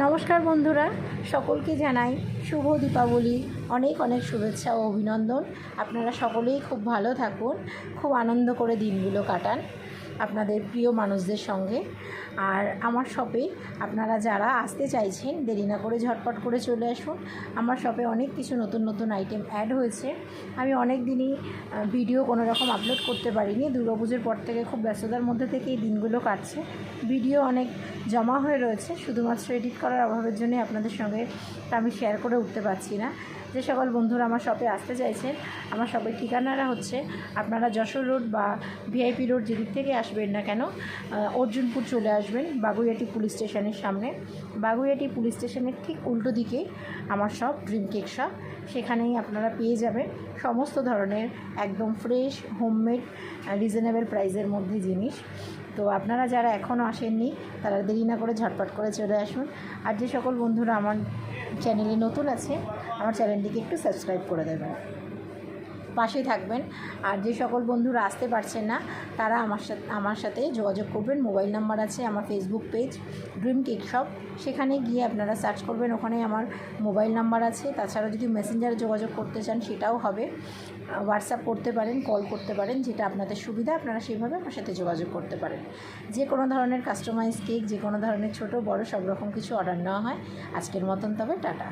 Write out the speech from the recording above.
নমস্কার বন্ধুরা, সকলকে জানাই শুভ দীপাবলি, অনেক অনেক শুভেচ্ছা ও অভিনন্দন। আপনারা সকলেই খুব ভালো থাকুন, খুব আনন্দ করে দিনগুলো কাটান আপনাদের প্রিয় মানুষদের সঙ্গে। আর আমার শপে আপনারা যারা আসতে চাইছেন দেরি না করে ঝটপট করে চলে আসুন। আমার শপে অনেক কিছু নতুন নতুন আইটেম অ্যাড হয়েছে। আমি অনেক দিনই ভিডিও কোনো রকম আপলোড করতে পারিনি, দুর্গাপুজোর পর থেকে খুব ব্যস্ততার মধ্যে থেকে এই দিনগুলো কাটছে। ভিডিও অনেক জমা হয়ে রয়েছে, শুধুমাত্র এডিট করার অভাবের জন্যই আপনাদের সঙ্গে আমি শেয়ার করে উঠতে পারছি না। যে সকল বন্ধুরা আমার শপে আসতে চাইছেন, আমার শপের ঠিকানাটা হচ্ছে, আপনারা যশোর রোড বা ভিআইপি রোড যেদিক থেকে আসবেন না কেন, অর্জুনপুর চলে আসবেন বাগুইআটি পুলিশ স্টেশনের সামনে। বাগুইআটি পুলিশ স্টেশনের ঠিক উল্টো দিকে আমার শপ, ড্রিম কেক শপ। সেখানেই আপনারা পেয়ে যাবেন সমস্ত ধরনের একদম ফ্রেশ হোমমেড রিজনেবল প্রাইসের মধ্যে জিনিস। তো আপনারা যারা এখনও আসেননি তারা দেরি না করে ঝটপট করে চলে আসুন। আর যে সকল বন্ধুরা আমার চ্যানেলে নতুন আছে, আমার চ্যানেলটিকে একটু সাবস্ক্রাইব করে দেবেন, পাশেই থাকবেন। আর যে সকল বন্ধুরা আসতে পারছেন না তারা আমার সাথে যোগাযোগ করবেন। মোবাইল নাম্বার আছে, আমার Facebook page dream cake shop, সেখানে গিয়ে আপনারা সার্চ করবেন, ওখানে আমার মোবাইল নাম্বার আছে। তাছাড়া যদি মেসেঞ্জারে যোগাযোগ করতে চান সেটাও হবে, হোয়াটসঅ্যাপ করতে পারেন, কল করতে পারেন, যেটা আপনাদের সুবিধা আপনারা সেইভাবে আমার সাথে যোগাযোগ করতে পারেন। যে কোনো ধরনের কাস্টমাইজ কেক, যে কোনো ধরনের ছোট বড় সব রকম কিছু অর্ডার নেওয়া হয়। আজকের মতন তবে টাটা।